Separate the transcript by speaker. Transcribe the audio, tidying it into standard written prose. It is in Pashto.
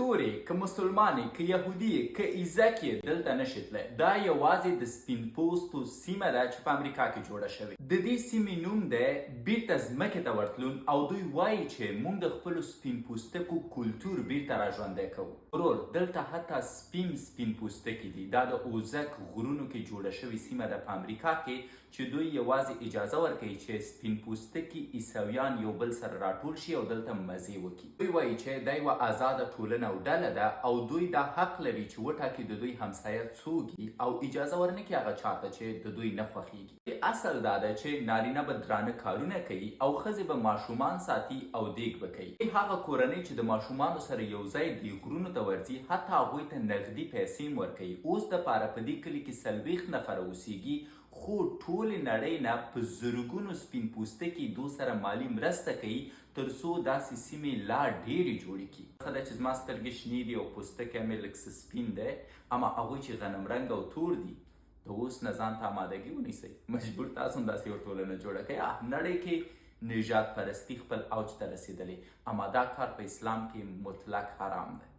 Speaker 1: تورې که مسلمانې که یهودي که ایزک یې دلته نشي تللی. دا یوازې د سپین پوستو سیمه ده چې په امریکا کې جوړه شوې. د دې سیمې نوم دی بیرته ځمکې ته ورتلون او دوی وایي چې موږ د خپلو سپین پوستکو کلتور بیرته راژوندی کوو. ورور دلته حتی سپین پوستکي دي. دا د اوزک غرونو کې جوړه شوې سیمه ده په امریکا کې چې دوی یوازې اجازه ورکوي چې سپین پوستکي عیسویان یو بل سره راټول شي او دلته مزې وکړي. دوی وایي چې دا یوه آزاده ټولنه او ډله ده او دوی دا حق لري چې وټاکي د دوی همسایه څوک او اجازه ورنکړي هغه چاته چې د دوی نه خوښیږي. اصل دا ده چې نارینه به درانه کارونه کوي او ښځې به ماشومان ساتي او دیګ به کوي. هغه کورنۍ چې د ماشومانو سره یو ځای دی غرونو ته ورځي حتی هغوی ته نغدي پیسې هم ورکوي. اوس دپاره په دې کلي کې 40 نفره اوسیږي خو ټولې نړۍ نه په زرګونو سپین پوستکي دو سره مالي مرسته کوي تر څو داسې سیمې لا ډېرې جوړې کړي. ښه ده چې زما سترګې شنې دي او پوستکی مې لږ څه سپین دی، اما هغوی چې غنم رنګ او تور دي د اوس نه ځان ته امادګي ونیسئ. مجبور تاسو هم داسې یو ټولنه جوړه کړئ. نړۍ کې نژاد پرستي خپل اوج ته رسېدلې، اما دا کار په اسلام کې مطلق حرام دی.